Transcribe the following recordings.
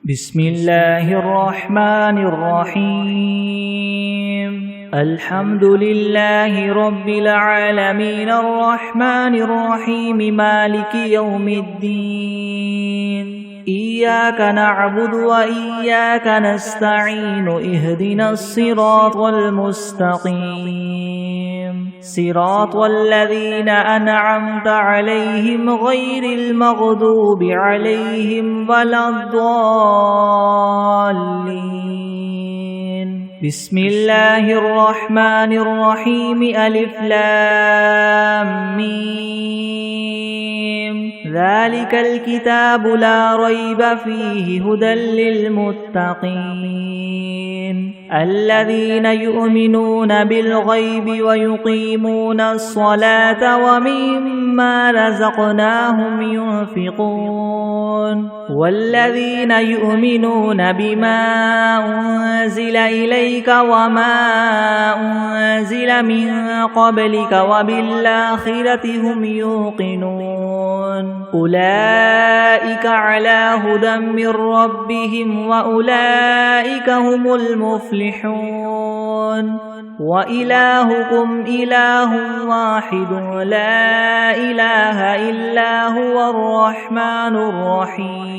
بسم الله الرحمن الرحيم الحمد لله رب العالمين الرحمن الرحيم مالك يوم الدين إياك نعبد وإياك نستعين اهدنا الصراط المستقيم صراط الذين أنعمت عليهم غير المغضوب عليهم ولا الضالين بسم الله الرحمن الرحيم ألف لام ميم ذلك الكتاب لا ريب فيه هدى للمتقين الذين يؤمنون بالغيب ويقيمون الصلاة ومما رزقناهم ينفقون والذين يؤمنون بما أنزل إليك وما أنزل من قبلك وبالآخرة هم يوقنون أولئك على هدى من ربهم وأولئك هم المفلحون وإلهكم إله واحد لا إله إلا هو الرحمن الرحيم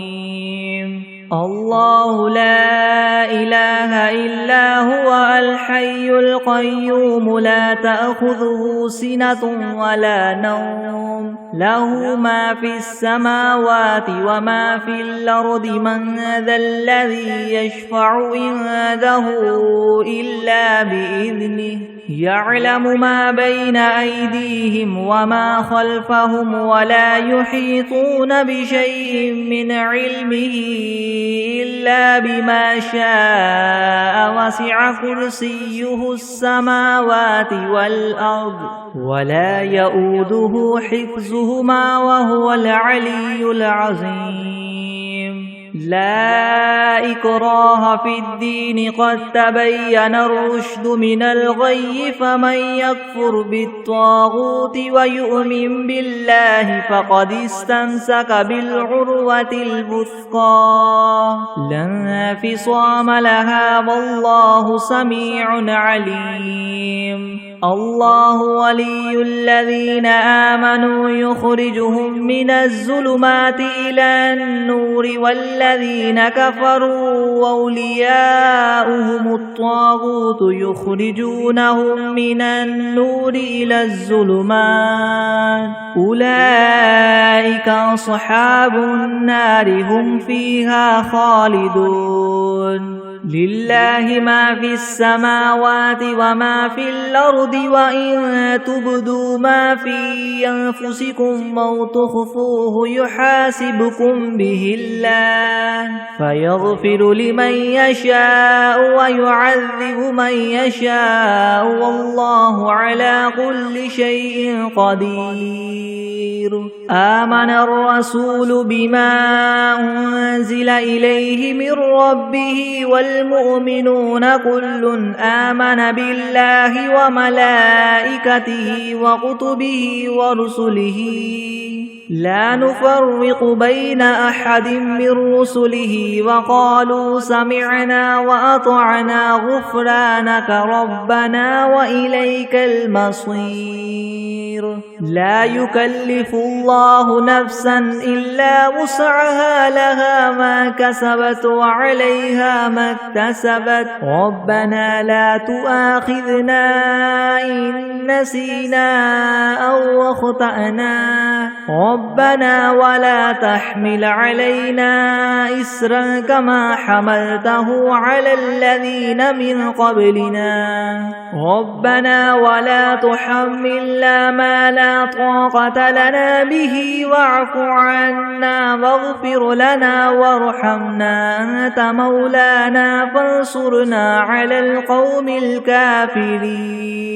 الله لا إله إلا هو الحي القيوم لا تأخذه سنة ولا نوم له ما في السماوات وما في الأرض من ذا الذي يشفع عنده إلا بإذنه يعلم ما بين أيديهم وما خلفهم ولا يحيطون بشيء من علمه إلا بما شاء وسع كرسيه السماوات والأرض ولا يؤوده حفظهما وهو العلي العظيم لا إكراه في الدين قد تبين الرشد من الغي فمن يكفر بالطاغوت ويؤمن بالله فقد استمسك بالعروة الوثقى لا انفصام لها والله سميع عليم الله ولي الذين آمنوا يخرجهم من الظلمات إلى النور والذين كفروا أولياؤهم الطاغوت يخرجونهم من النور إلى الظلمات أولئك أصحاب النار هم فيها خالدون لله ما في السماوات وما في الأرض وإن تبدوا ما في أنفسكم أو تخفوه يحاسبكم به الله فيغفر لمن يشاء ويعذب من يشاء والله على كل شيء قدير آمن الرسول بما أنزل إليه من ربه والمؤمنون كل آمن بالله وملائكته وكتبه ورسله لا نفرق بين أحد من رسله وقالوا سمعنا وأطعنا غفرانك ربنا وإليك المصير لا يكلف الله نفسا إلا وسعها لها ما كسبت وعليها ما اكتسبت ربنا لا تؤاخذنا إن نسينا أو أخطأنا ربنا ولا تحمل علينا إسرا كما حملته على الذين من قبلنا ربنا ولا تحملنا ما لا طاقة لنا به واعف عنا واغفر لنا وارحمنا أنت مولانا فانصرنا على القوم الكافرين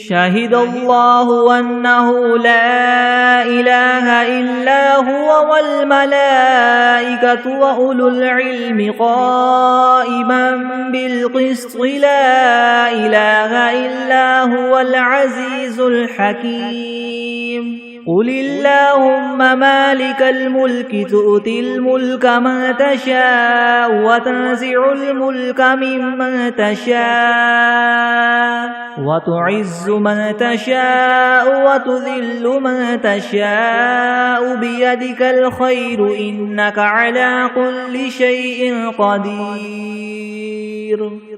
شهد الله أنه لا إله إلا هو والملائكة وأولو العلم قائما بالقسط لا إله إلا هو العزيز الحكيم قل اللهم مالك الملك تؤتي الملك من تشاء وتنزع الملك ممن تشاء وتعز من تشاء وتذل من تشاء بيدك الخير إنك على كل شيء قدير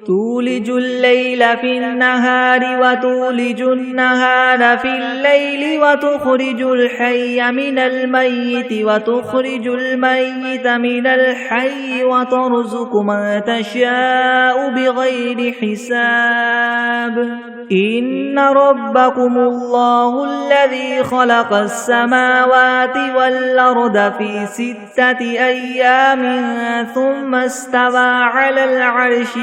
تولج الليل في النهار وتولج النهار في الليل وتخرج الحي من الميت وتخرج الميت من الحي وترزق من تشاء بغير حساب إن ربكم الله الذي خلق السماوات والأرض في 6 أيام ثم استوى على العرش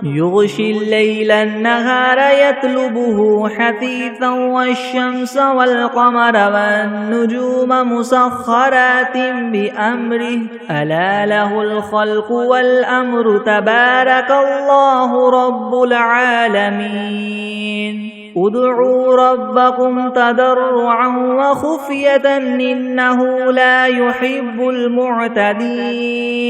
يغشي الليل النهار يطلبه حثيثا والشمس والقمر والنجوم مسخرات بأمره ألا له الخلق والأمر تبارك الله رب العالمين ادعوا ربكم تضرعا وخفية إنه لا يحب المعتدين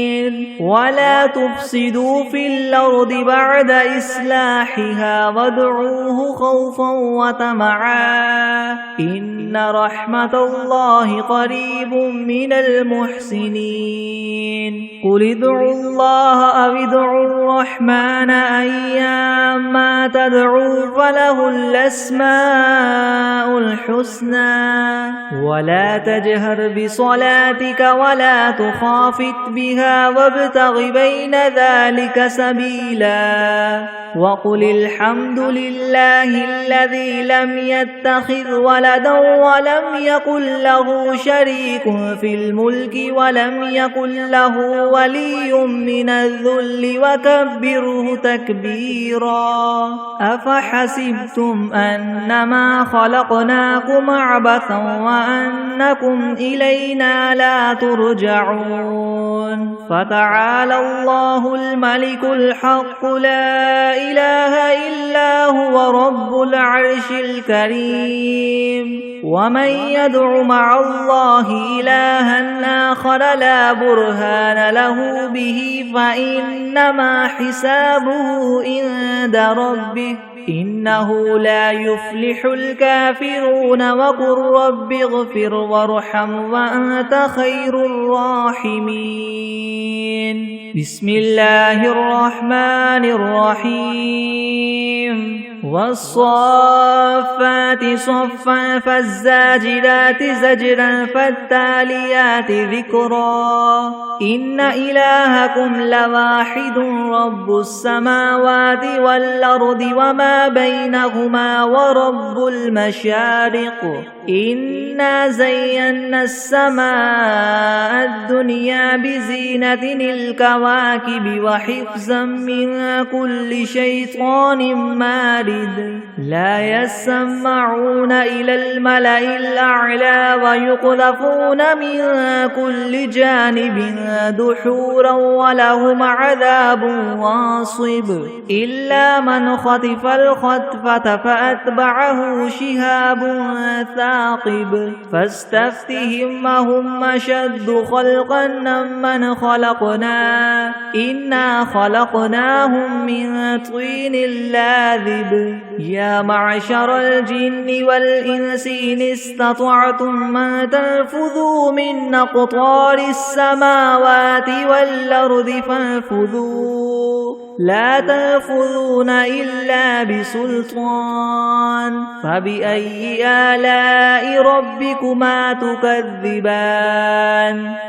ولا تفسدوا في الأرض بعد إصلاحها وادعوه خوفا وطمعا إن رحمة الله قريب من المحسنين قل ادعوا الله أو ادعوا الرحمن أيما تدعوا فله الأسماء الحسنى ولا تجهر بصلاتك ولا تخافت بها وابتغ بين ذلك سبيلا وقل الحمد لله الذي لم يتخذ ولدا ولم يكن له شريك في الملك ولم يكن له ولي من الذل وكبره تكبيرا أفحسبتم أنما خلقناكم عبثا وأنكم إلينا لا ترجعون فتعالى الله الملك الحق لا إله إلا هو رب العرش الكريم ومن يدع مع الله إلها آخر لا برهان له به فإنما حسابه عند ربه إنه لا يفلح الكافرون وقل رب اغفر وارحم وأنت خير الراحمين بسم الله الرحمن الرحيم والصافات صفا فالزاجرات زجرا فالتاليات ذكرا إن إلهكم لواحد رب السماوات والأرض وما بينهما ورب المشارق إنا زينا السماء الدنيا بزينة الكواكب وحفظا من كل شيطان مارد لا يسمعون إلى الملأ الأعلى ويقذفون من كل جانب دحورا ولهم عذاب واصب إلا من خطف الخطفة فأتبعه شهاب ثاقب فاستفتهم هم أشد خلقا ممن خلقنا إنا خلقناهم من طين لاذب يا معشر الجن والإنس إن استطعتم أن تنفذوا من أقطار السماوات والأرض فانفذوا لا تنفذون إلا بسلطان فبأي آلاء ربكما تكذبان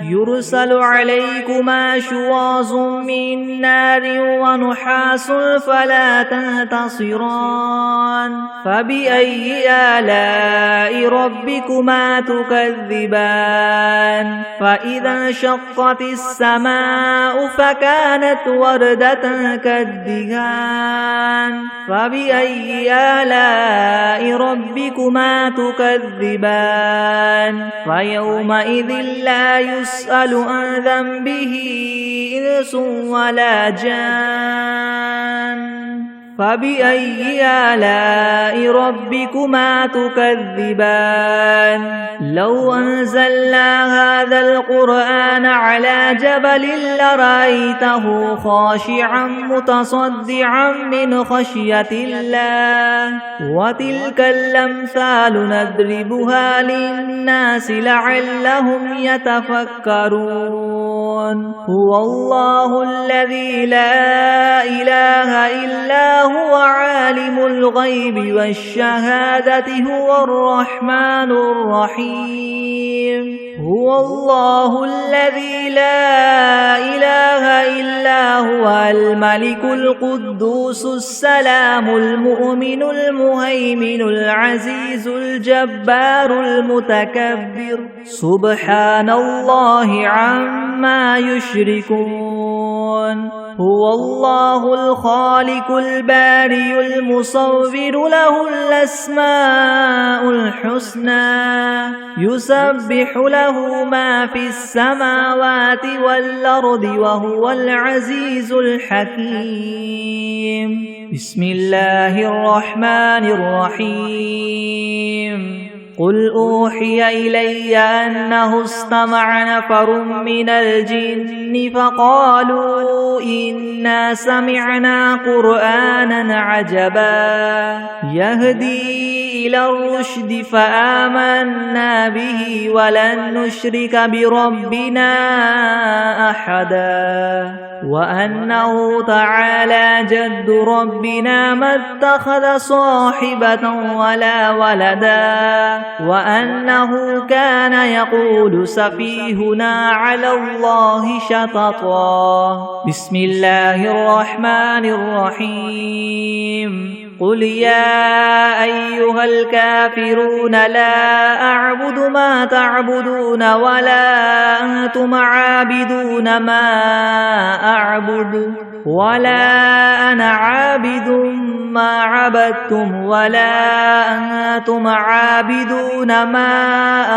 يرسل عليكما شواظ من نار ونحاس فلا تنتصران فبأي آلاء ربكما تكذبان فإذا انشقت السماء فكانت وردة كالدهان فبأي آلاء ربكما تكذبان فيومئذ لا يسأل عن ذنبه إنس ولا جان فبأي آلاء ربكما تكذبان لو أنزلنا هذا القرآن على جبل لرأيته خاشعا متصدعا من خشية الله وتلك الأمثال نضربها للناس لعلهم يتفكرون هو الله الذي لا إله إلا هو عالم الغيب والشهادة هو الرحمن الرحيم هو الله الذي لا إله إلا هو الملك القدوس السلام المؤمن المهيمن العزيز الجبار المتكبر سبحان الله عما يشركون هو الله الخالق البارئ المصور له الأسماء الحسنى يسبح له ما في السماوات والأرض وهو العزيز الحكيم بسم الله الرحمن الرحيم قل أوحي إلي أنه استمع نفر من الجن فقالوا إنا سمعنا قرآنا عجبا يهدي إلى الرشد فآمنا به ولن نشرك بربنا أحدا وأنه تعالى جد ربنا ما اتخذ صاحبة ولا ولدا وأنه كان يقول سفيهنا على الله شططا بسم الله الرحمن الرحيم قل يا أيها الكافرون لا أعبد ما تعبدون ولا أنتم عابدون ما أعبد ولا أنا عابد ما عبدتم ولا أنتم عابدون ما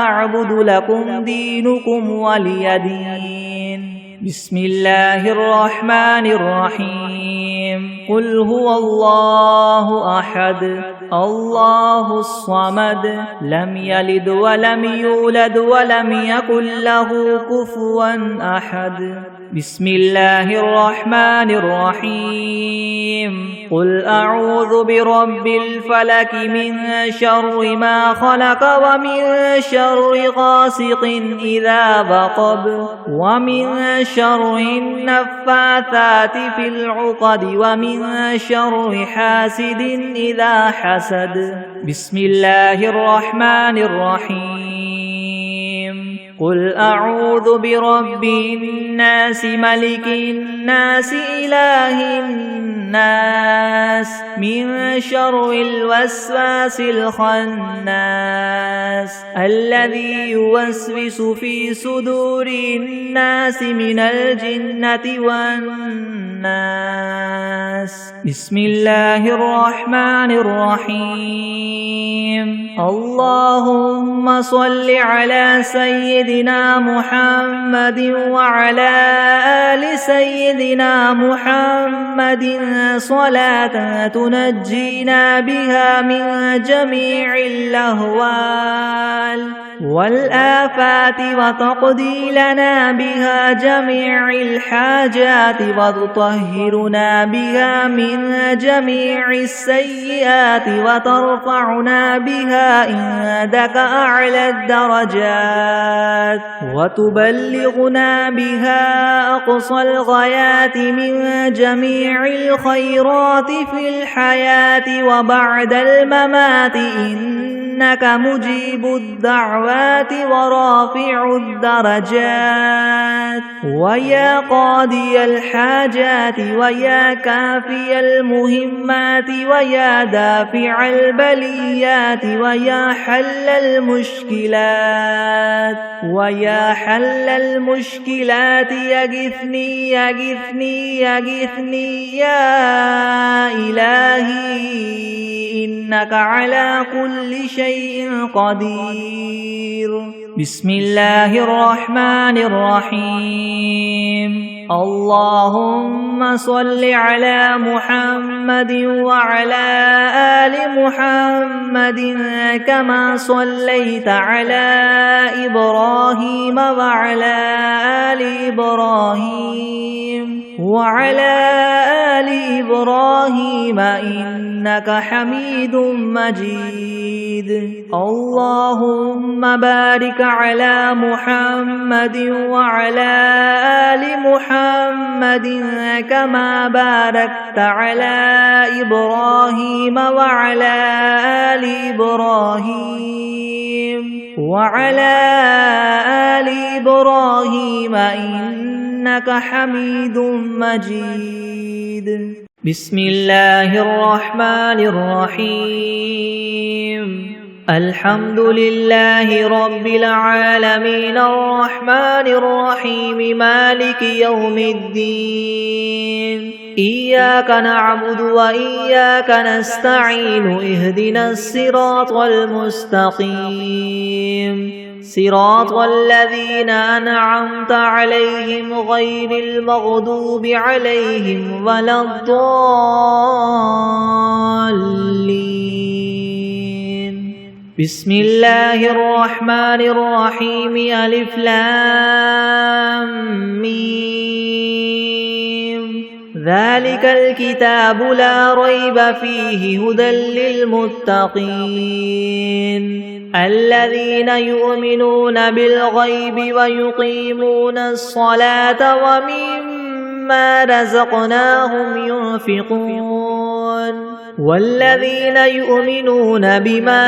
أعبد لكم دينكم ولي دين بسم الله الرحمن الرحيم قل هو الله أحد الله الصمد لم يلد ولم يولد ولم يكن له كفوا أحد بسم الله الرحمن الرحيم قل أعوذ برب الفلك من شر ما خلق ومن شر غاسق إذا وقب ومن شر النفاثات في العقد ومن شر حاسد إذا حسد بسم الله الرحمن الرحيم قل أعوذ برب الناس ملك الناس إله الناس من شر الوسواس الخناس الذي يوسوس في صدور الناس من الجنة والناس بسم الله الرحمن الرحيم اللهم صل على سيدنا محمد وعلى آل سيدنا محمد صلاة تنجينا بها من جميع الأهوال والآفات وتقضي لنا بها جميع الحاجات وتطهرنا بها من جميع السيئات وترفعنا بها عندك أعلى الدرجات وتبلغنا بها أقصى الغايات من جميع الخيرات في الحياة وبعد الممات إنك مجيب الدعوات ورافع الدرجات ويا قاضي الحاجات ويا كافي المهمات ويا دافع البليات ويا حل المشكلات ويا حل المشكلات يغثني يغثني يغثني يا إلهي إنك على كل شيء قدير بسم الله الرحمن الرحيم اللهم صل على محمد وعلى آل محمد كما صليت على إبراهيم وعلى آل إبراهيم إنك حميد مجيد اللهم بارك على محمد وعلى آل محمد كما باركت على إبراهيم وعلى آل إبراهيم إنك حميد مجيد بسم الله الرحمن الرحيم الحمد لله رب العالمين الرحمن الرحيم مالك يوم الدين إياك نعبد وإياك نستعين اهدنا الصراط المستقيم صراط الذين أنعمت عليهم غير المغضوب عليهم ولا الضالين بسم الله الرحمن الرحيم ألف لام ميم ذلك الكتاب لا ريب فيه هدى للمتقين الذين يؤمنون بالغيب ويقيمون الصلاة ومما رزقناهم ينفقون والذين يؤمنون بما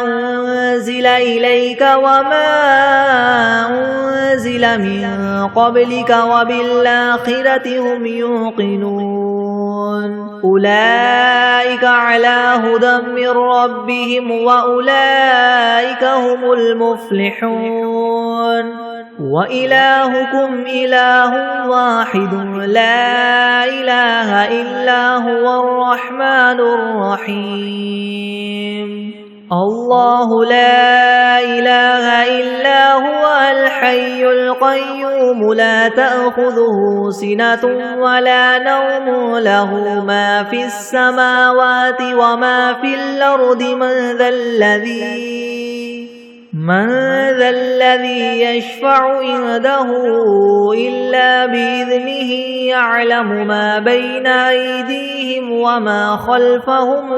أنزل إليك وما أنزل من قبلك وبالآخرة هم يوقنون أولئك على هدى من ربهم وأولئك هم المفلحون وإلهكم إله واحد لا إله إلا هو الرحمن الرحيم الله لا إله إلا هو الحي القيوم لا تأخذه سنة ولا نوم له ما في السماوات وما في الأرض من ذا الذي يشفع عنده إلا بإذنه يعلم ما بين أيديهم وما خلفهم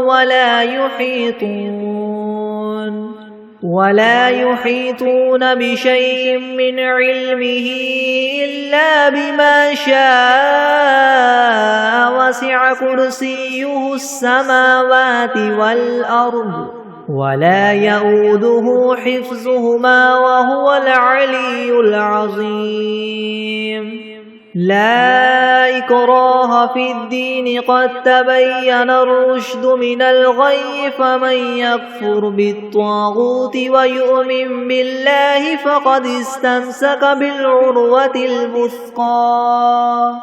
ولا يحيطون بشيء من علمه إلا بما شاء وسع كرسيه السماوات والأرض ولا يؤوده حفظهما وهو العلي العظيم لا إكراه في الدين قد تبين الرشد من الغي فمن يكفر بالطاغوت ويؤمن بالله فقد استمسك بالعروة الوثقى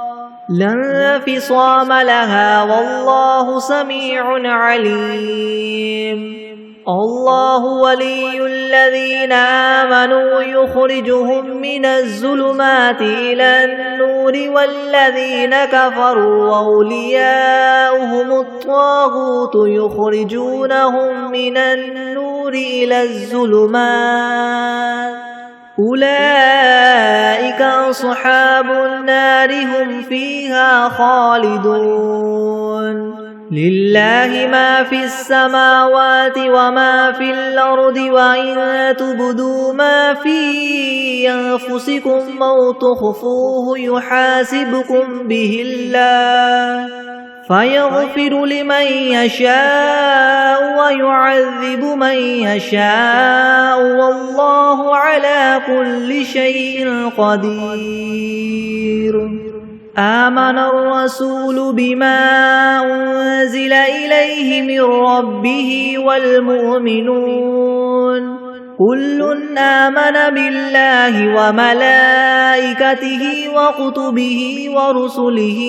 لا انفصام لها والله سميع عليم الله ولي الذين آمنوا يخرجهم من الظلمات إلى النور والذين كفروا أولياؤهم الطاغوت يخرجونهم من النور إلى الظلمات أولئك أصحاب النار هم فيها خالدون لله ما في السماوات وما في الأرض وإن تبدوا ما في أنفسكم أو تخفوه يحاسبكم به الله فيغفر لمن يشاء ويعذب من يشاء والله على كل شيء قدير آمن الرسول بما أنزل إليه من ربه والمؤمنون كل آمن بالله وملائكته وكتبه ورسله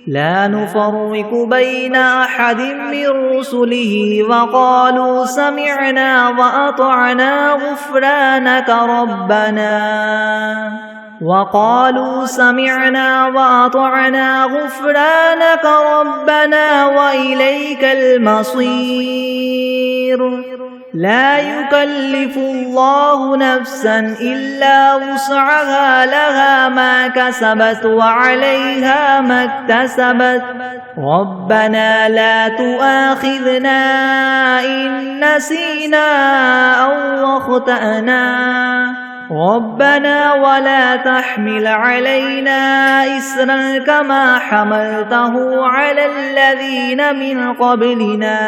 لا نفرق بين أحد من رسله وقالوا سمعنا وأطعنا غفرانك ربنا وإليك المصير لا يكلف الله نفسا إلا وسعها لها ما كسبت وعليها ما اكتسبت ربنا لا تؤاخذنا إن نسينا أو أخطأنا ربنا ولا تحمل علينا إسرا كما حملته على الذين من قبلنا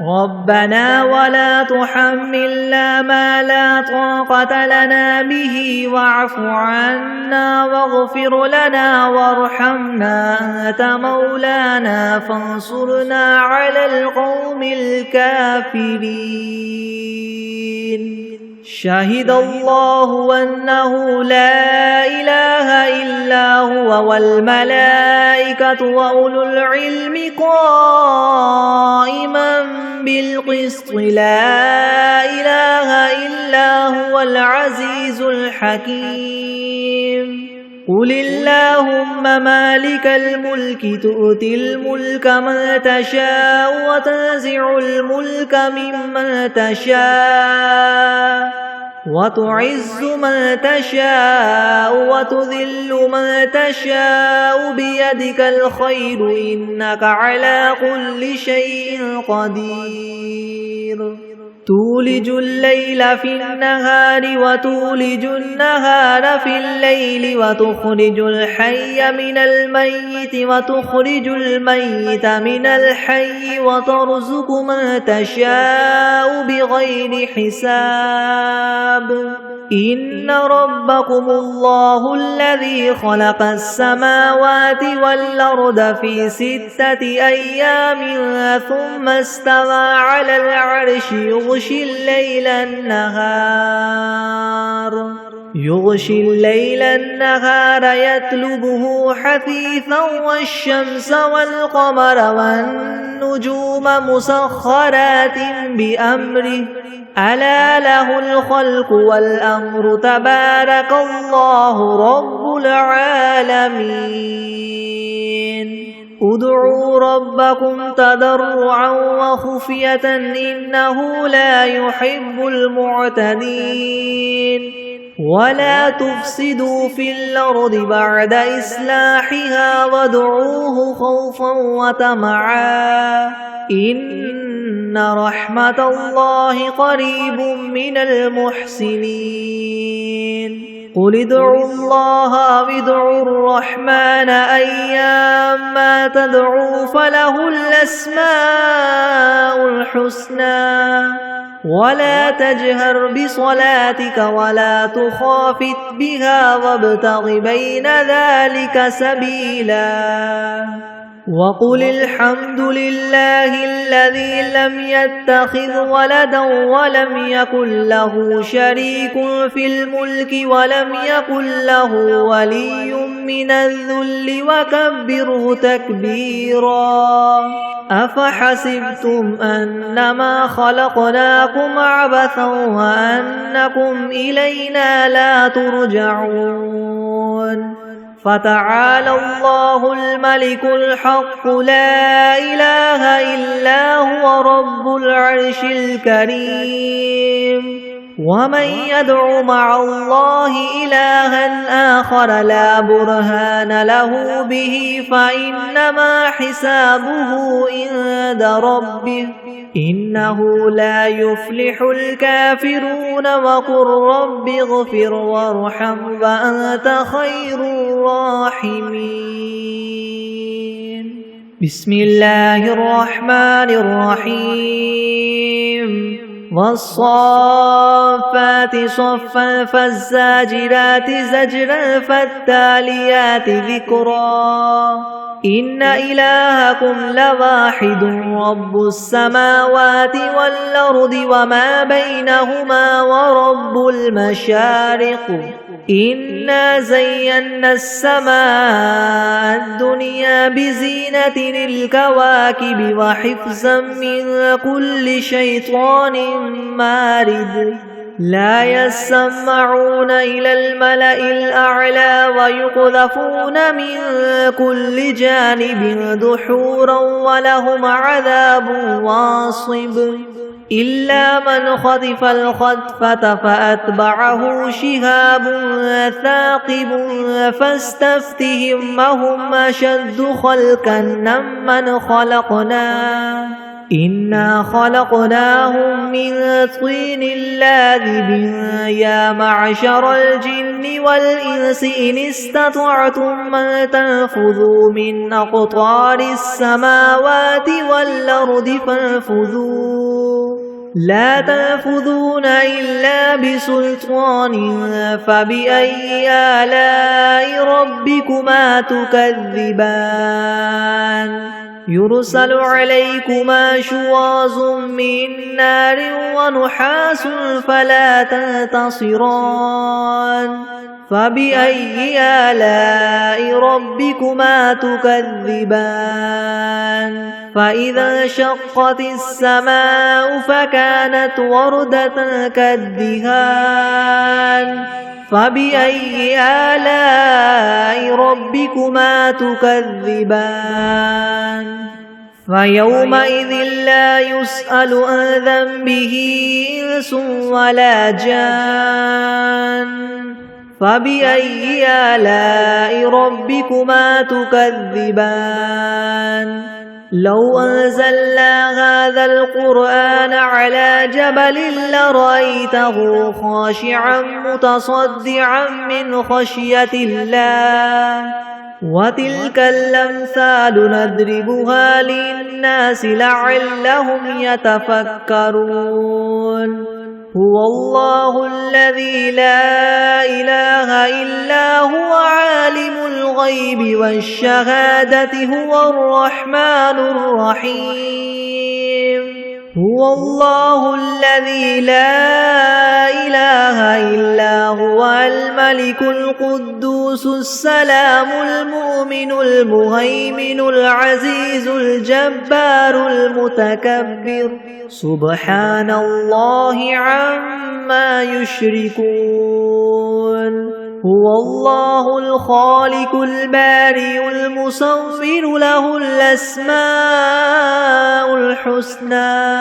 ربنا ولا تحملنا ما لا طاقة لنا به واعف عنا واغفر لنا وارحمنا أنت مولانا فانصرنا على القوم الكافرين شهد الله أنه لا إله إلا هو والملائكة وأولو العلم قائما بالقسط لا إله إلا هو العزيز الحكيم قل اللهم مالك الملك تؤتي الملك من تشاء وتنزع الملك ممن تشاء وتعز من تشاء وتذل من تشاء بيدك الخير إنك على كل شيء قدير تولج الليل في النهار وتولج النهار في الليل وتخرج الحي من الميت وتخرج الميت من الحي وترزق من تشاء بغير حساب إن ربكم الله الذي خلق السماوات والأرض في 6 أيام ثم استوى على العرش يغشي الليل النهار يطلبه حثيثا والشمس والقمر والنجوم مسخرات بأمره ألا له الخلق والأمر تبارك الله رب العالمين ادعوا ربكم تضرعا وخفية إنه لا يحب المعتدين ولا تفسدوا في الأرض بعد إصلاحها وادعوه خوفا وطمعا إن رحمة الله قريب من المحسنين قل ادعوا الله وادعوا الرحمن أيما تدعوا فله الأسماء الحسنى ولا تجهر بصلاتك ولا تخافت بها وابتغ بين ذلك سبيلا وقل الحمد لله الذي لم يتخذ ولدا ولم يكن له شريك في الملك ولم يكن له ولي من الذل وكبره تكبيرا أفحسبتم أنما خلقناكم عبثا وأنكم إلينا لا ترجعون فتعالى الله الملك الحق لا إله إلا هو رب العرش الكريم ومن يدع مع الله إلها آخر لا برهان له به فإنما حسابه عند ربه إنه لا يفلح الكافرون وقل رب اغفر وارحم وأنت خير الراحمين بسم الله الرحمن الرحيم والصافات صفا فالزاجرات زجرا فالتاليات ذكرا إن إلهكم لواحد رب السماوات والأرض وما بينهما ورب المشارق إنا زينا السماء الدنيا بزينة الكواكب وحفظا من كل شيطان مارد لا يسمعون إلى الملأ الأعلى ويقذفون من كل جانب دحورا ولهم عذاب واصب إلا من خطف الخطفة فأتبعه شهاب ثاقب فاستفتهم أهم أشد خلقا ممن خلقنا إنا خلقناهم من طين لاذب يا معشر الجن والإنس إن استطعتم أن تنفذوا من أقطار السماوات والأرض فانفذوا لا تنفذون إلا بسلطان فبأي آلاء ربكما تكذبان يرسل عليكما شواظ من نار ونحاس فلا تنتصران فبأي آلاء ربكما تكذبان فإذا انشقت السماء فكانت وردة كالدهان فبأي آلاء ربكما تكذبان فيومئذ لا يسأل عن ذنبه إنس ولا جان فبأي آلاء ربكما تكذبان لو أنزلنا هذا القرآن على جبل لرأيته خاشعا متصدعا من خشية الله وتلك الأمثال نضربها للناس لعلهم يتفكرون هو الله الذي لا إله إلا هو عالم الغيب والشهادة هو الرحمن الرحيم هو الله الذي لا إله إلا هو الملك القدوس السلام المؤمن المهيمن العزيز الجبار المتكبر سبحان الله عما يشركون هو الله الخالق البارئ المصور له الأسماء الحسنى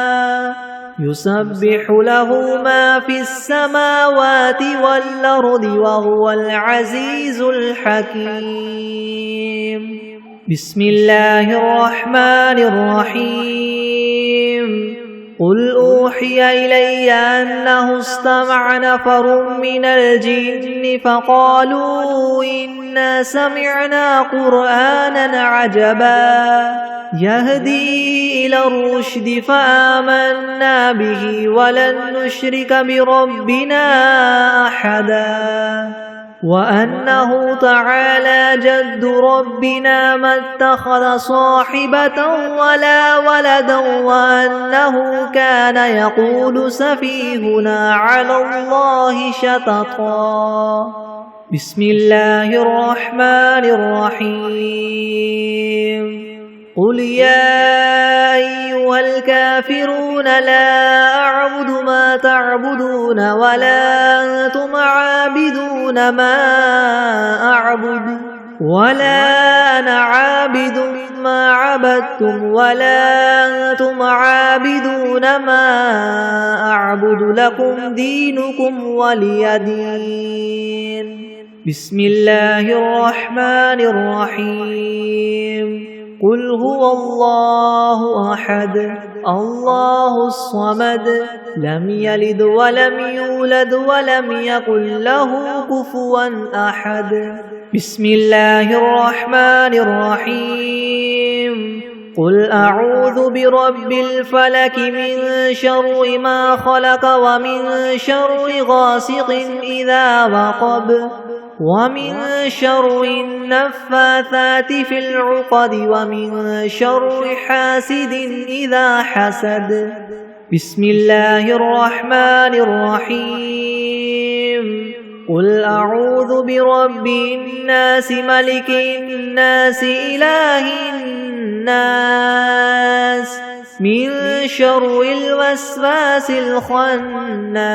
يسبح له ما في السماوات والأرض وهو العزيز الحكيم بسم الله الرحمن الرحيم قل أوحي إلي أنه استمع نفر من الجن فقالوا إنا سمعنا قرآنا عجبا يهدي إلى الرشد فآمنا به ولن نشرك بربنا أحدا وأنه تعالى جد ربنا ما اتخذ صاحبة ولا ولدا وأنه كان يقول سفيهنا على الله شططا بسم الله الرحمن الرحيم قل يا أيها الكافرون لا أعبد ما تعبدون ولا أنتم عابدون ما أعبد ولا أنا عابد ما عبدتم ولا أنتم عابدون ما أعبد لكم دينكم ولي دين بسم الله الرحمن الرحيم قل هو الله أحد الله الصمد لم يلد ولم يولد ولم يكن له كفوا أحد بسم الله الرحمن الرحيم قل أعوذ برب الفلك من شر ما خلق ومن شر غاسق إذا وقب ومن شر النفاثات في العقد ومن شر حاسد إذا حسد. بسم الله الرحمن الرحيم. قل أعوذ برب الناس ملك الناس إله الناس من شر الوسواس الخناس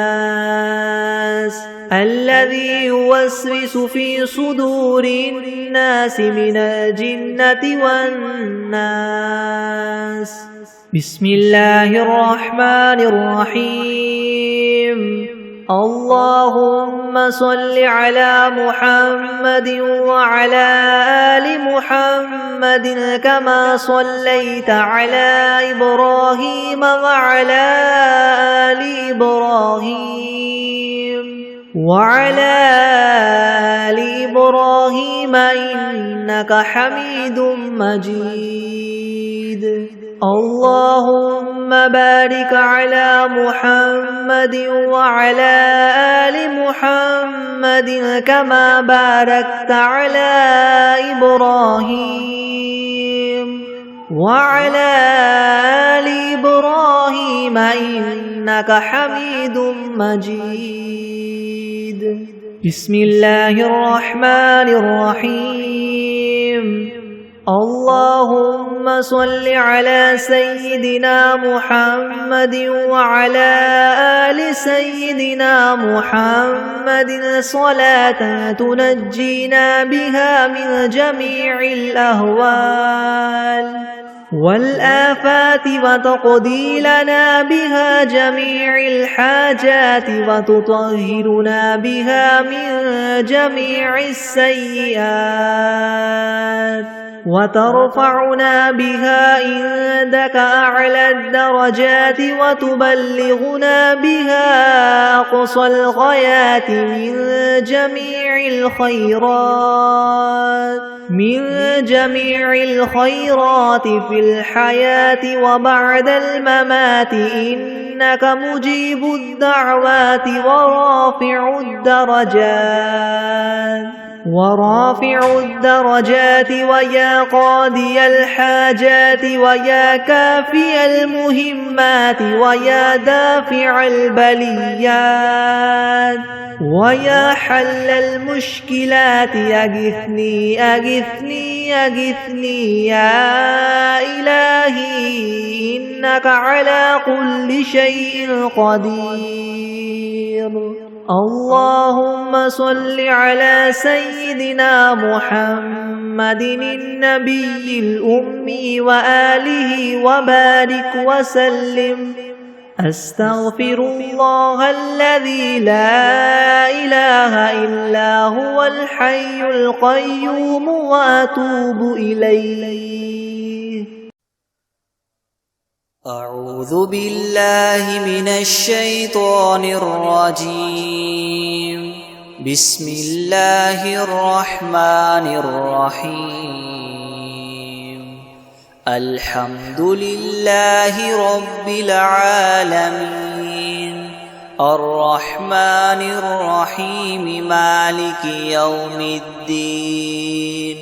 الذي يوسوس في صدور الناس من الجنة والناس. بسم الله الرحمن الرحيم. اللهم صل على محمد وعلى آل محمد كما صليت على إبراهيم وعلى آل إبراهيم إنك حميد مجيد. اللهم بارك على محمد وعلى آل محمد كما باركت على إبراهيم وعلى آل إبراهيم إنك حميد مجيد. بسم الله الرحمن الرحيم. اللهم صل على سيدنا محمد وعلى آل سيدنا محمد صلاة تنجينا بها من جميع الأهوال والآفات وتقضي لنا بها جميع الحاجات وتطهرنا بها من جميع السيئات وترفعنا بها عندك أعلى الدرجات وتبلغنا بها أقصى الغايات من جميع الخيرات في الحياة وبعد الممات إنك مجيب الدعوات ورافع الدرجات ويا قاضي الحاجات ويا كافي المهمات ويا دافع البليات ويا حل المشكلات أغثني أغثني أغثني يا إلهي إنك على كل شيء قدير. اللهم صل على سيدنا محمد النبي الأمي وآله وبارك وسلم. أستغفر الله الذي لا إله إلا هو الحي القيوم وأتوب إليه. أعوذ بالله من الشيطان الرجيم. بسم الله الرحمن الرحيم. الحمد لله رب العالمين الرحمن الرحيم مالك يوم الدين.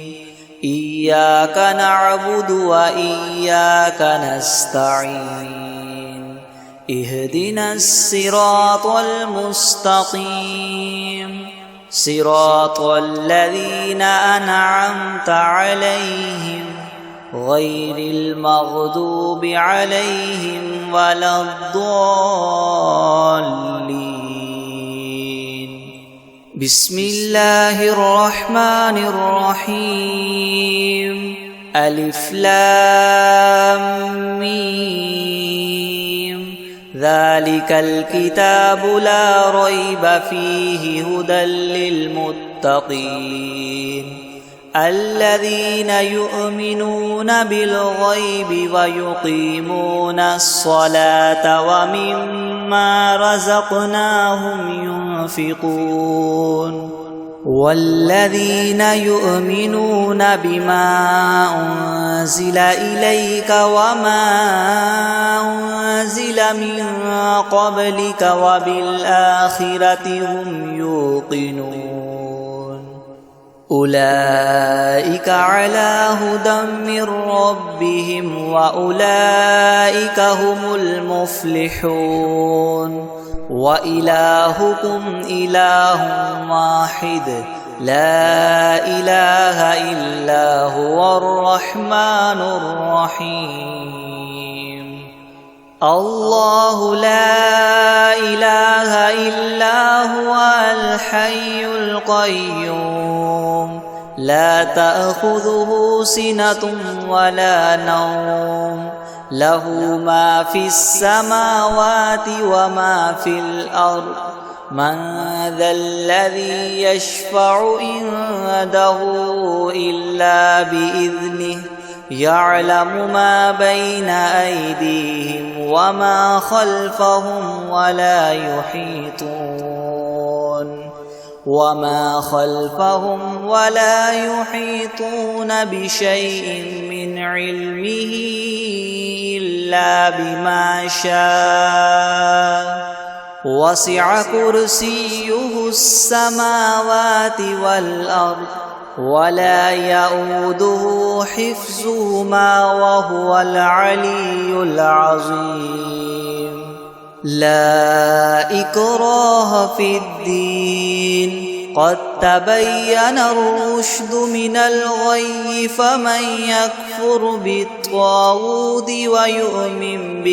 إياك نعبد وإياك نستعين. اهدنا الصراط المستقيم صراط الذين أنعمت عليهم غير المغضوب عليهم ولا الضالين. بسم الله الرحمن الرحيم. ألف لام ميم. ذلك الكتاب لا ريب فيه هدى للمتقين الذين يؤمنون بالغيب ويقيمون الصلاة ومما رزقناهم ينفقون والذين يؤمنون بما أنزل إليك وما أنزل من قبلك وبالآخرة هم يوقنون. أولئك على هدى من ربهم وأولئك هم المفلحون وإلهكم إله واحد لا إله إلا هو الرحمن الرحيم الله لا إله إلا هو الحي القيوم لا تأخذه سنة ولا نوم له ما في السماوات وما في الأرض من ذا الذي يشفع عنده إلا بإذنه يعلم ما بين أيديهم وما خلفهم ولا يحيطون بشيء من علمه إلا بما شاء وسع كرسيه السماوات والأرض ولا يؤوده حفظهما وهو العلي العظيم لا إكراه في الدين قد تبين الرشد من الغي فمن يكفر بالطاغوت ويؤمن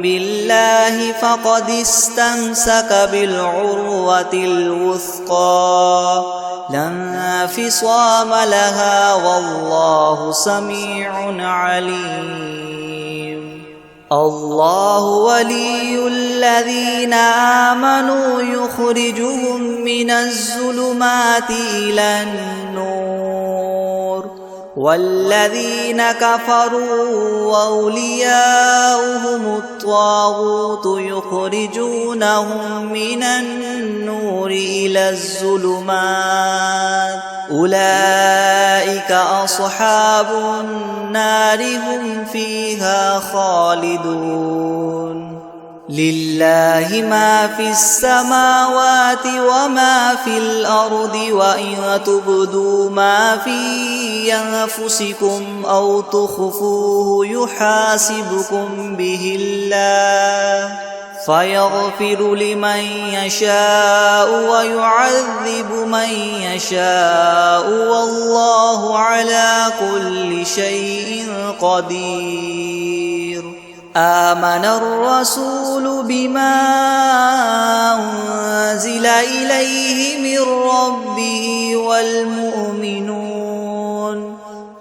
بالله فقد استمسك بالعروة الوثقى لا انفصام لها والله سميع عليم الله ولي الذين آمنوا يخرجهم من الظلمات إلى النور والذين كفروا أولياؤهم الطاغوت يخرجونهم من النور إلى الظلمات أولئك أصحاب النار هم فيها خالدون لله ما في السماوات وما في الأرض وإن تبدوا ما في أنفسكم أو تخفوه يحاسبكم به الله فيغفر لمن يشاء ويعذب من يشاء والله على كل شيء قدير آمن الرسول بما أنزل إليه من ربه والمؤمنون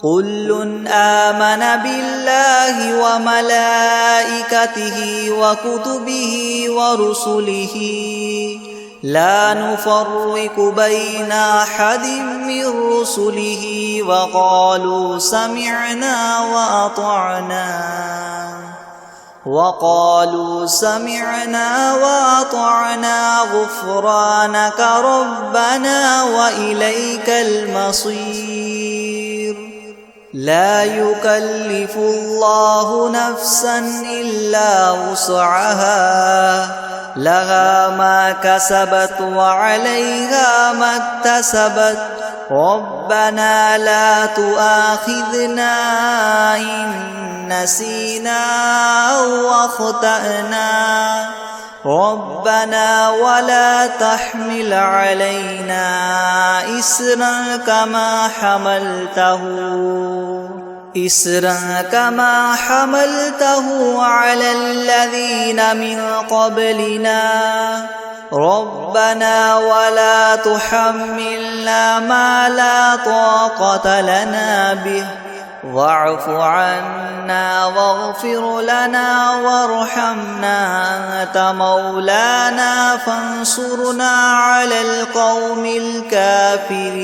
كل آمن بالله وملائكته وكتبه ورسله لا نفرق بين أحد من رسله وقالوا سمعنا وأطعنا غفرانك ربنا وإليك المصير لا يكلف الله نفسا إلا وسعها لها ما كسبت وعليها ما اكتسبت ربنا لا تؤاخذنا إن نسينا أو أخطأنا ربنا ولا تحمل علينا إسرا كما حملته على الذين من قبلنا ربنا ولا تحملنا ما لا طاقة لنا به واعف عنا واغفر لنا وارحمنا أنت مولانا فانصرنا على القوم الكافرين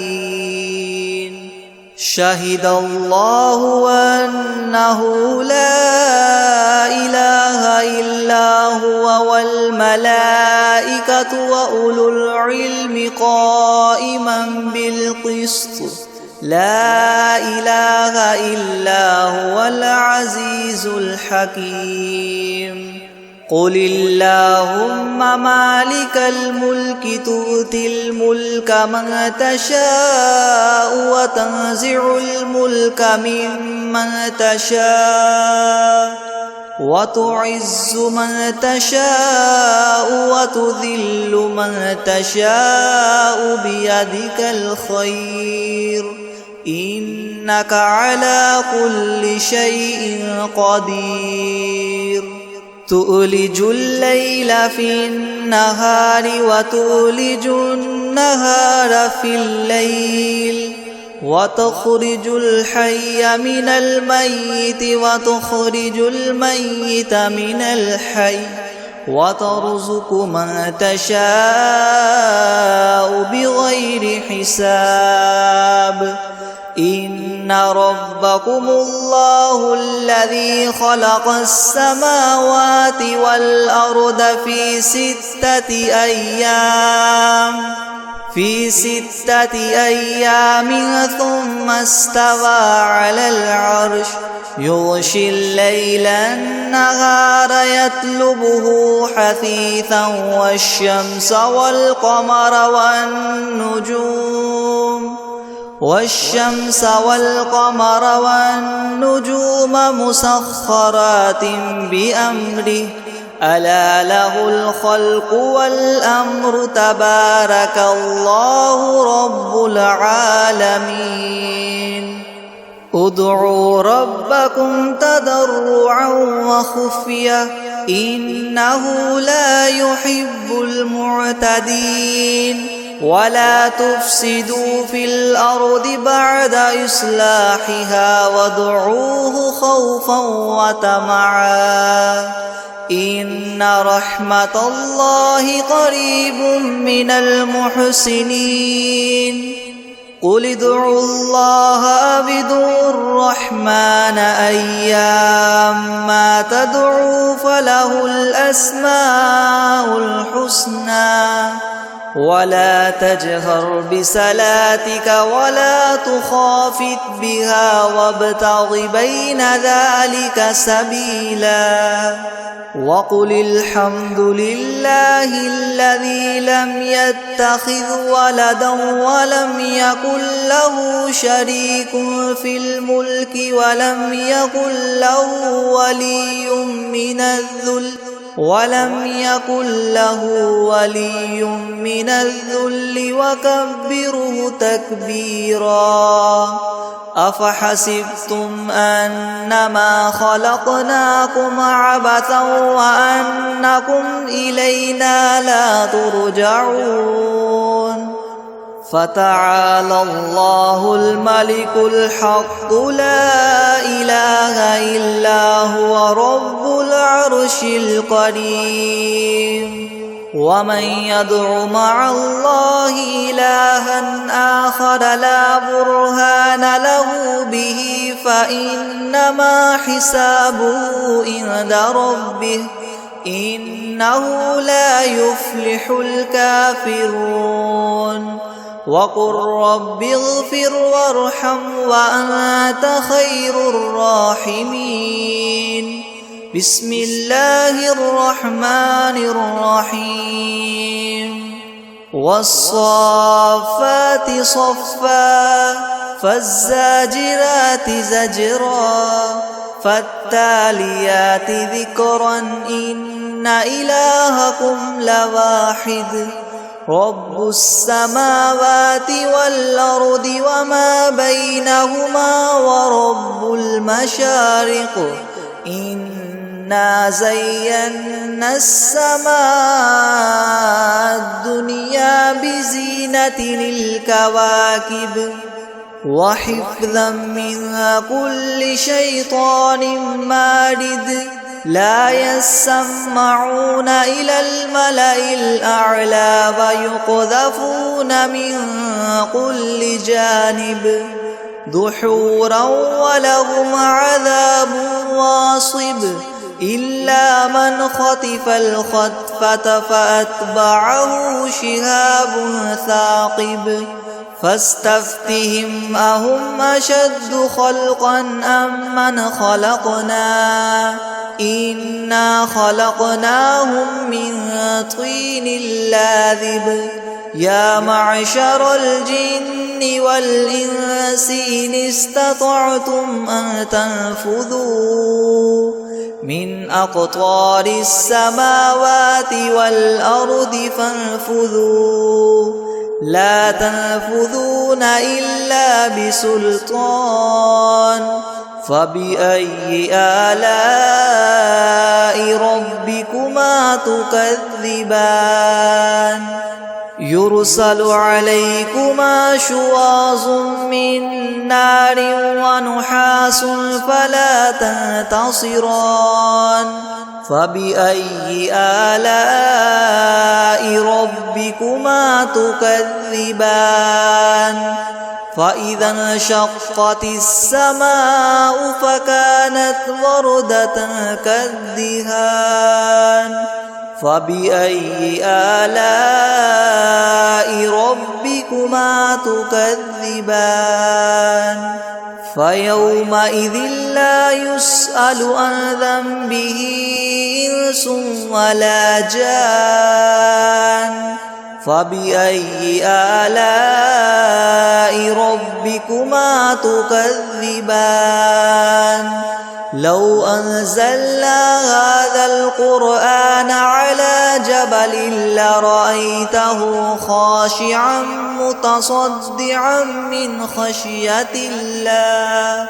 شهد الله أنه لا إله إلا هو والملائكة وأولو العلم قائما بالقسط لا إله إلا هو العزيز الحكيم قل اللهم مالك الملك تؤتي الملك من تشاء وتنزع الملك ممن تشاء وتعز من تشاء وتذل من تشاء بيدك الخير إنك على كل شيء قدير تؤلج الليل في النهار وتؤلج النهار في الليل وتخرج الحي من الميت وتخرج الميت من الحي وترزق من تشاء بغير حساب إن ربكم الله الذي خلق السماوات والأرض في 6 أيام ثم استوى على العرش يغشي الليل النهار يطلبه حثيثا والشمس والقمر والنجوم مسخرات بأمره ألا له الخلق والأمر تبارك الله رب العالمين ادعوا ربكم تضرعا وخفية إنه لا يحب المعتدين ولا تفسدوا في الأرض بعد إصلاحها وادعوه خوفا وطمعا إن رحمة الله قريب من المحسنين قل ادعوا الله أو ادعوا الرحمن أيما تدعوا فله الأسماء الحسنى ولا تجهر بصلاتك ولا تخافت بها وابتغ بين ذلك سبيلا وقل الحمد لله الذي لم يتخذ ولدا ولم يكن له شريك في الملك ولم يكن له ولي من الذل وكبره تكبيرا أفحسبتم أنما خلقناكم عبثا وأنكم إلينا لا ترجعون فتعالى الله الملك الحق لا إله إلا هو رب العرش الكريم ومن يدع مع الله إلها آخر لا برهان له به فإنما حسابه عند ربه إنه لا يفلح الكافرون وقل رب اغفر وارحم وأنت خير الراحمين بسم الله الرحمن الرحيم والصافات صفا فالزاجرات زجرا فالتاليات ذكرا إن إلهكم لواحد رب السماوات والأرض وما بينهما ورب المشارق إنا زينا السماء الدنيا بزينة الكواكب وحفظا من كل شيطان مارد لا يسمعون إلى الملأ الأعلى ويقذفون من كل جانب دحورا ولهم عذاب واصب إلا من خطف الخطفة فأتبعه شهاب ثاقب فاستفتهم أهم أشد خلقا أم من خلقنا إنا خلقناهم من طين لاذب يا معشر الجن والإنس إن استطعتم أن تنفذوا من أقطار السماوات والأرض فانفذوا لا تنفذون إلا بسلطان فبأي آلاء ربكما تكذبان يرسل عليكما شواظ من نار ونحاس فلا تنتصران فبأي آلاء ربكما تكذبان فإذا انشقت السماء فكانت وردة كالدهان فبأي آلاء ربكما تكذبان فيومئذ لا يسأل عن ذنبه إنس ولا جان فبأي آلاء ربكما تكذبان لو أنزلنا هذا القرآن على جبل لرأيته خاشعا متصدعا من خشية الله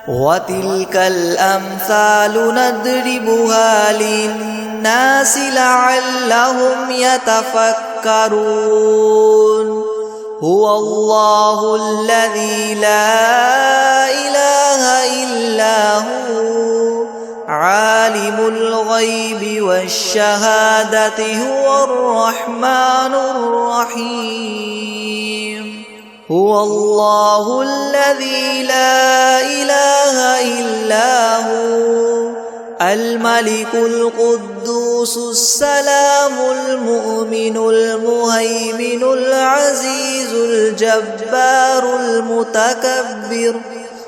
وتلك الأمثال نضربها للناس لعلهم يتفكرون هو الله الذي لا إله إلا هو عالم الغيب والشهادة هو الرحمن الرحيم هو الله الذي لا إله إلا هو الملك القدوس السلام المؤمن المهيمن العزيز الجبار المتكبر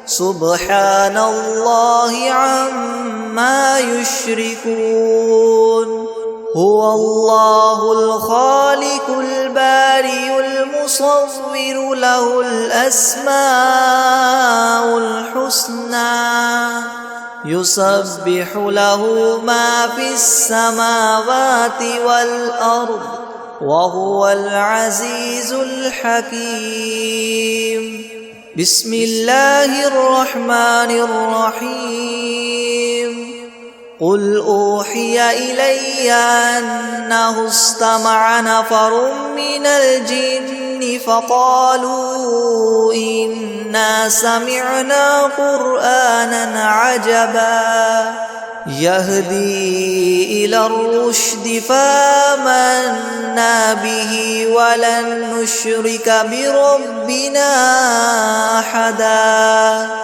سبحان الله عما يشركون هو الله الخالق البارئ المصور له الأسماء الحسنى يسبح له ما في السماوات والأرض وهو العزيز الحكيم بسم الله الرحمن الرحيم قل أوحي إلي أنه استمع نفر من الجن فقالوا إنا سمعنا قرآنا عجبا يهدي إلى الرشد فآمنا به ولن نشرك بربنا أحدا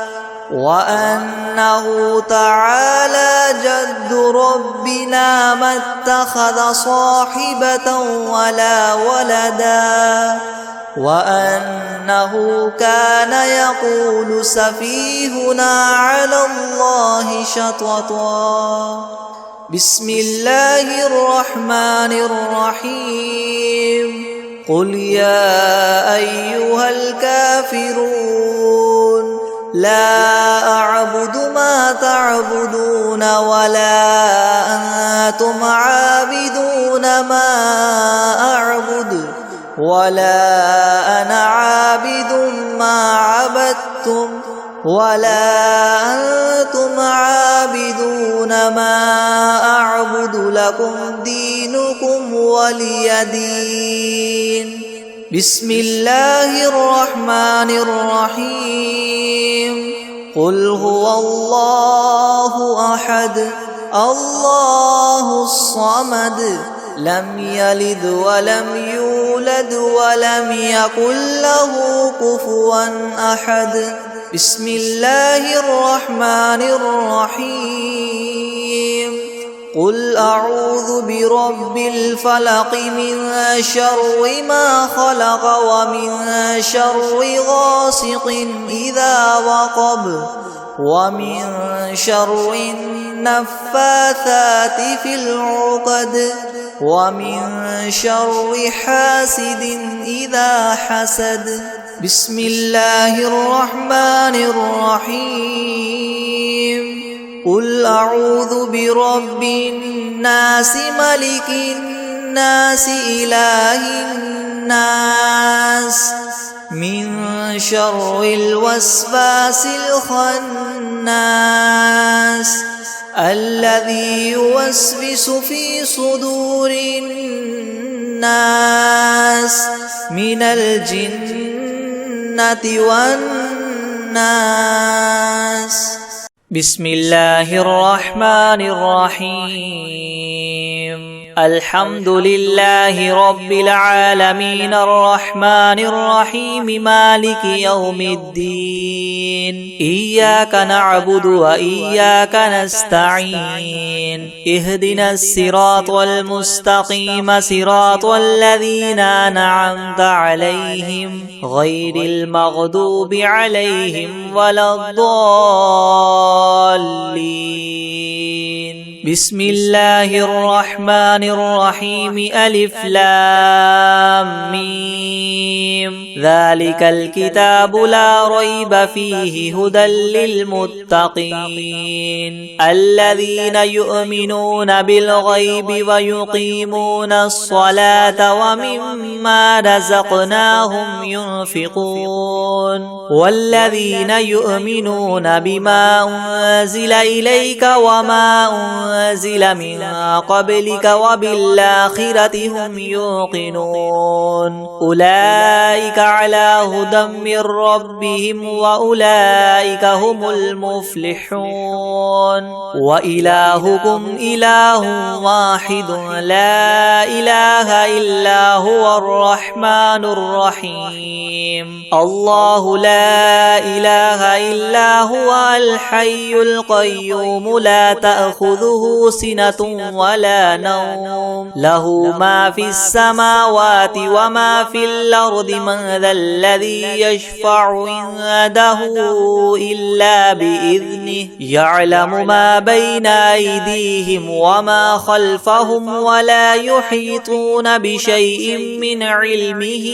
وأنه تعالى جد ربنا ما اتخذ صاحبة ولا ولدا وأنه كان يقول سفيهنا على الله شططا بسم الله الرحمن الرحيم قل يا أيها الكافرون لا أعبد ما تعبدون ولا أنتم عابدون ما أعبد ولا أنا عابد ما عبدتم ولا أنتم عابدون ما أعبد لكم دينكم ولي دين بسم الله الرحمن الرحيم قل هو الله أحد الله الصمد لم يلد ولم يولد ولم يكن له كفوا أحد بسم الله الرحمن الرحيم قل أعوذ برب الفلق من شر ما خلق ومن شر غاسق إذا وقب ومن شر النفاثات في العقد ومن شر حاسد إذا حسد. بسم الله الرحمن الرحيم. قل أعوذ برب الناس ملك الناس إله الناس من شر الوسواس الخناس الذي يوسوس في صدور الناس من الجنة والناس. بسم الله الرحمن الرحيم. الحمد لله رب العالمين الرحمن الرحيم مالك يوم الدين. إياك نعبد وإياك نستعين. اهدنا الصراط المستقيم صراط الذين أنعمت عليهم غير المغضوب عليهم ولا الضالين. بسم الله الرحمن الرحيم. ألف لام ميم. ذلك الكتاب لا ريب فيه هدى للمتقين الذين يؤمنون بالغيب ويقيمون الصلاة ومما رزقناهم ينفقون والذين يؤمنون بما أنزل إليك وما أنزل من قبلك وبالآخرة هم يوقنون أولئك على هدى من ربهم وأولئك هم المفلحون. وإلهكم إله واحد لا إله إلا هو الرحمن الرحيم. الله لا إله إلا هو الحي القيوم لا تأخذه سنة ولا نوم له ما في السماوات وما في الأرض. من ذا الذي يشفع عنده إلا بإذنه يعلم ما بين أيديهم وما خلفهم ولا يحيطون بشيء من علمه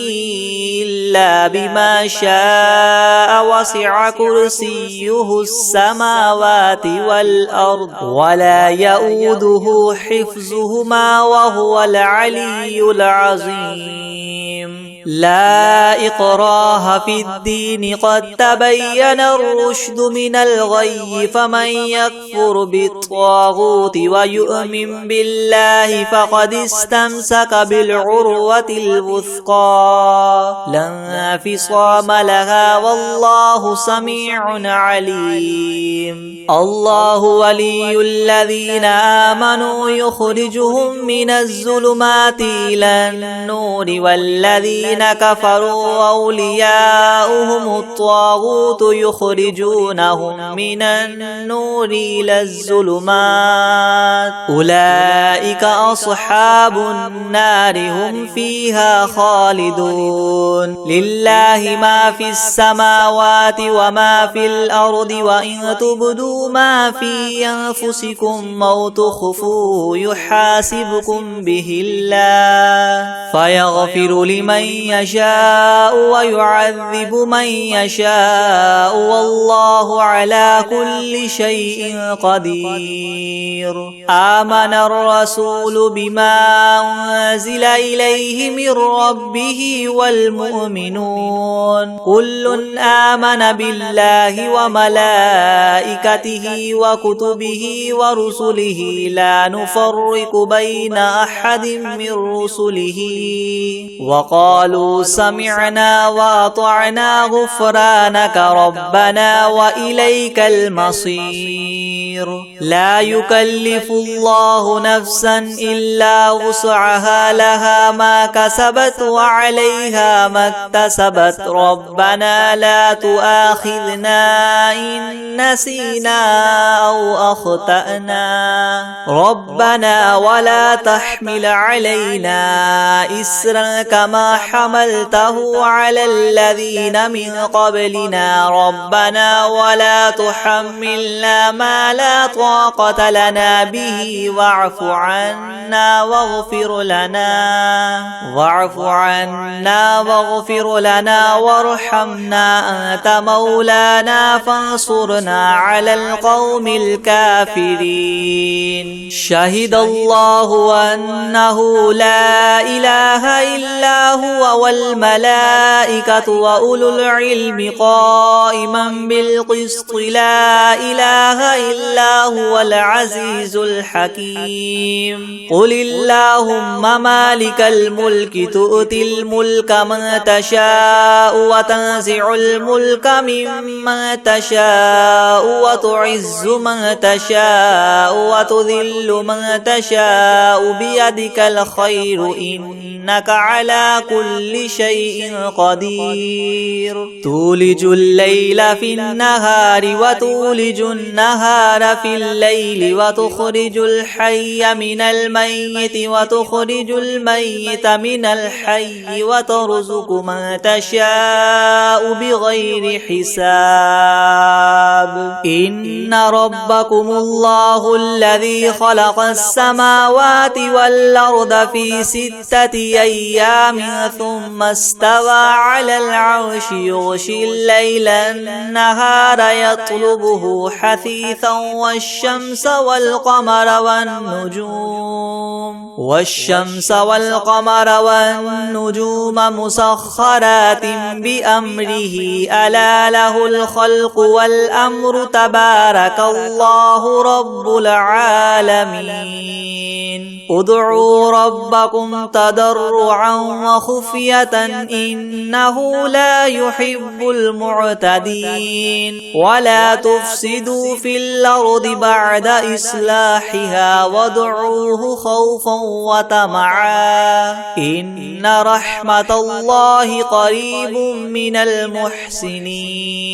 إلا بما شاء. وسع كرسيه السماوات والأرض ولا يؤوده حفظهما وهو العلي العظيم. لا إكراه في الدين قد تبين الرشد من الغي. فمن يكفر بالطاغوت ويؤمن بالله فقد استمسك بالعروة الوثقى لا انفصام لها والله سميع عليم. الله ولي الذين آمنوا يخرجهم من الظلمات إلى النور والذين كفروا أولياؤهم الطاغوت يخرجونهم من النور إلى الظلمات أولئك أصحاب النار هم فيها خالدون. لله ما في السماوات وما في الأرض وإن تبدوا ما في أنفسكم أو تخفوه يحاسبكم به الله فيغفر لمن يشاء ويعذب من يشاء والله على كل شيء قدير. آمن الرسول بما أنزل إليه من ربه والمؤمنون كل آمن بالله وملائكته وكتبه ورسله لا نفرق بين أحد من رسله وقالوا قالوا سمعنا وأطعنا غفرانك ربنا وإليك المصير لا يكلف الله نفسا إلا وسعها لها ما كسبت وعليها ما اكتسبت ربنا لا تؤاخذنا إن نسينا أو أخطأنا ربنا ولا تحمل علينا إسرا كما حملته على الذين من قبلنا ربنا ولا تحملنا ما لا طاقة لنا به واعف عنا واغفر لنا وارحمنا أنت مولانا فانصرنا على القوم الكافرين شهد الله أنه لا إله إلا هو والملائكة وأولو العلم قائما بالقسط لا إله إلا هو العزيز الحكيم قل اللهم مالك الملك تؤتي الملك من تشاء وتنزع الملك ممن تشاء وتعز من تشاء وتذل من تشاء بيدك الخير إنك على كل شيء قدير تولج الليل في النهار وتولج النهار في الليل وتخرج الحي من الميت وتخرج الميت من الحي وترزق من تشاء بغير حساب إن ربكم الله الذي خلق السماوات والأرض في 6 أيام ثم استوى على العرش يغشي الليل النهار يطلبه حثيثا والشمس والقمر والنجوم مسخرات بأمره ألا له الخلق والأمر تبارك الله رب العالمين ادعوا ربكم تضرعا وخفية إنه لا يحب المعتدين ولا تفسدوا في الأرض بعد إصلاحها وادعوه خوفا وطمعا إن رحمة الله قريب من المحسنين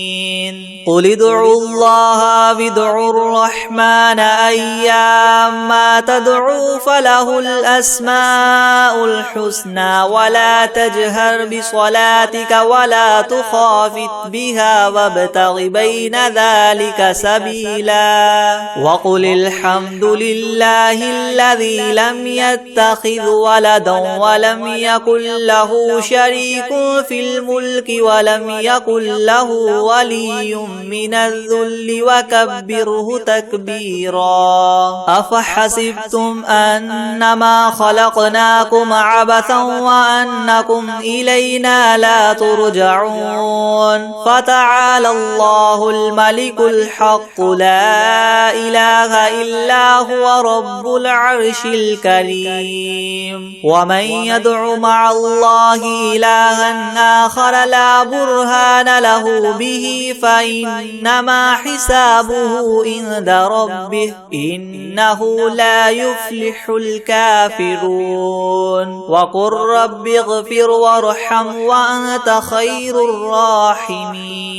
قل ادعوا الله وادعوا الرحمن أيما تدعوا فله الأسماء الحسنى ولا تجهر بصلاتك ولا تخافت بها وابتغ بين ذلك سبيلا وقل الحمد لله الذي لم يتخذ ولدا ولم يكن له شريك في الملك ولم يكن له ولي من الذل وكبره تكبيرا أفحسبتم أنما خلقناكم عبثا وأنكم إلينا لا ترجعون فتعالى الله الملك الحق لا إله إلا هو رب العرش الكريم ومن يدع مع الله إلها آخر لا برهان له به فإنما حسابه عند ربه إنه لا يفلح الكافرون وقل رب اغفر وارحم وأنت خير الراحمين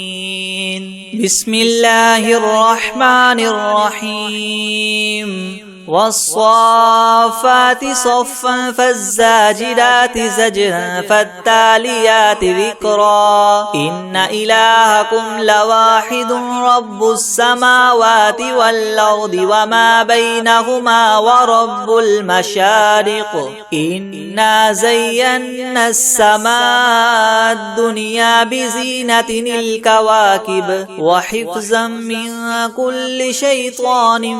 بسم الله الرحمن الرحيم والصافات صفا فالزاجرات زجرا فالتاليات ذكرا إن إلهكم لواحد رب السماوات والأرض وما بينهما ورب المشارق إنا زينا السماء الدنيا بزينة الكواكب وحفظا من كل شيطان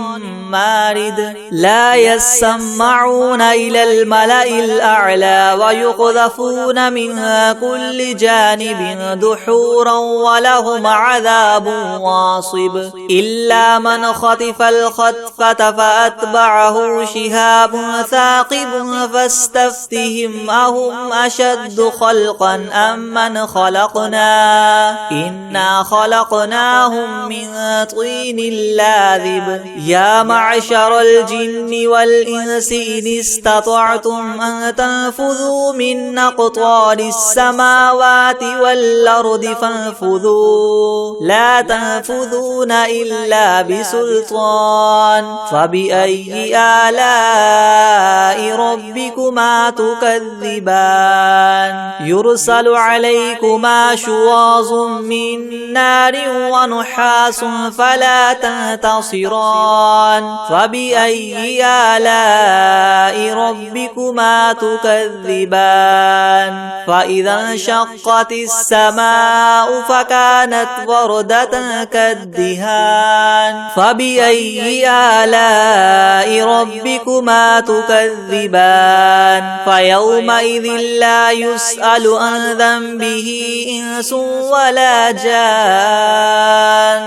مارد لا يسمعون إلى الملأ الأعلى ويقذفون منها كل جانب دحورا ولهم عذاب واصب إلا من خطف الخطفة فأتبعه شهاب ثاقب فاستفتهم أهم أشد خلقا أم من خلقنا إنا خلقناهم من طين لاذب يا معشر الجن والإنس إن استطعتم أن تنفذوا من أقطار السماوات والأرض فانفذوا لا تنفذون إلا بسلطان فبأي آلاء ربكما تكذبان يرسل عليكما شواظ من نار ونحاس فلا تنتصران فبأي آلاء ربكما تكذبان فإذا انشقت السماء فكانت وردة كالدهان فبأي آلاء ربكما تكذبان فيومئذ لا يسأل عن ذنبه إنس ولا جان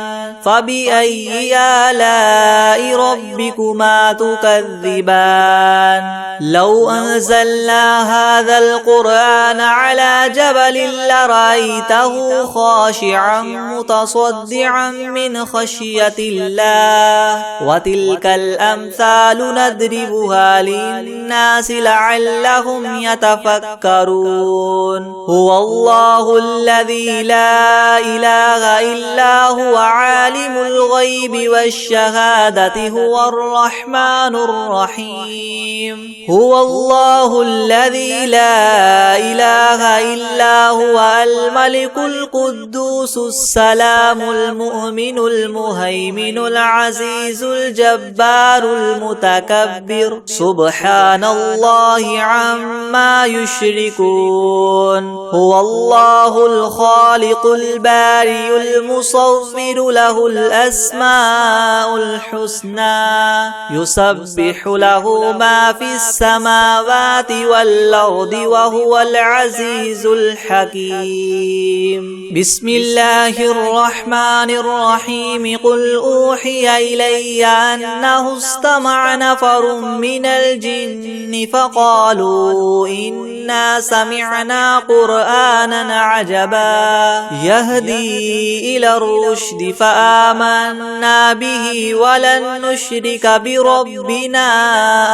فبأي آلاء ربكما تكذبان لو أنزلنا هذا القرآن على جبل لرأيته خاشعا متصدعا من خشية الله وتلك الأمثال نضربها للناس لعلهم يتفكرون هو الله الذي لا إله إلا هو عالم الغيب والشهادة هو الرحمن الرحيم هو الله الذي لا إله إلا هو الملك القدوس السلام المؤمن المهيمن العزيز الجبار المتكبر سبحان الله عما يشركون هو الله الخالق البارئ المصور له الأسماء الحسنى يسبح له ما في السماوات والأرض وهو العزيز الحكيم بسم الله الرحمن الرحيم قل أوحي إلي أنه استمع نفر من الجن فقالوا إنا سمعنا قرآنا عجبا يهدي إلى الرشد فآمنا به ولن نشرك بربنا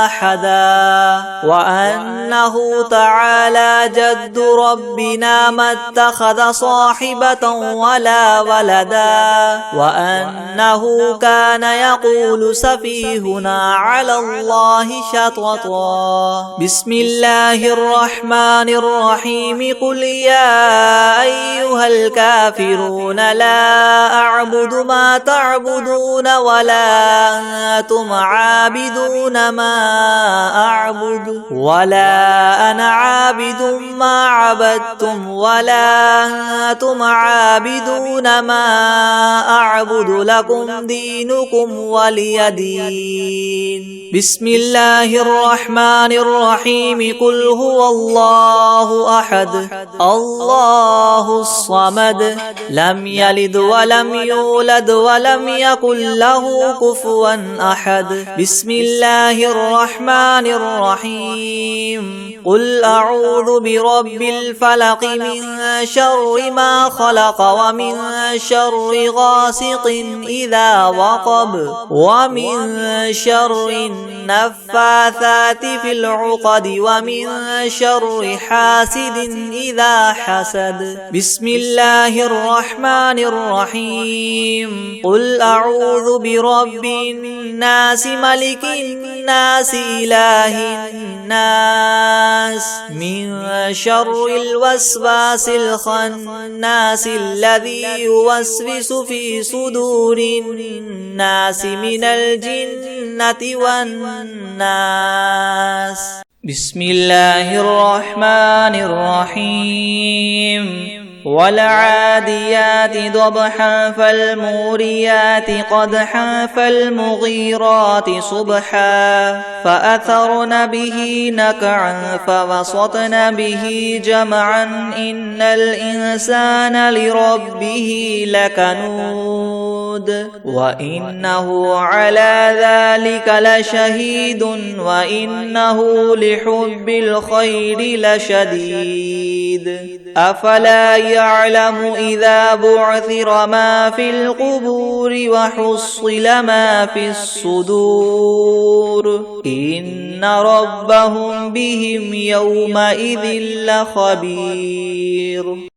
أحدا وأنه تعالى جد ربنا ما اتخذ صاحبة ولا ولدا وأنه كان يقول سفيهنا على الله شططا بسم الله الرحمن الرحيم قل يا أيها الكافرون لا أعبد ما تعبدون ولا أنتم عابدون ما أعبد ولا أنا عابد ما عبدتم ولا أنتم عابدون ما أعبد لكم دينكم ولي دين بسم الله الرحمن الرحيم قل هو الله أحد الله الصمد لم يلد ولم يولد ولم يكن له كفوا أحد بسم الله الرحمن الرحيم قل أعوذ برب الفلق من شر ما خلق ومن شر غاسق إذا وقب ومن شر النفاثات في العقد ومن شر حاسد إذا حسد بسم الله الرحمن الرحيم قل أعوذ برب الناس ملك الناس إله الناس من شر الوسواس الخناس الذي يوسوس في صدور الناس من الجنة والناس بسم الله الرحمن الرحيم والعاديات ضبحا فالموريات قدحا فالمغيرات صبحا فأثرن به نقعا فوسطن به جمعا إن الإنسان لربه لكنود وإنه على ذلك لشهيد وإنه لحب الخير لشديد أفلا يعلم إذا بعثر ما في القبور وحصل ما في الصدور إن ربهم بهم يومئذ لخبير.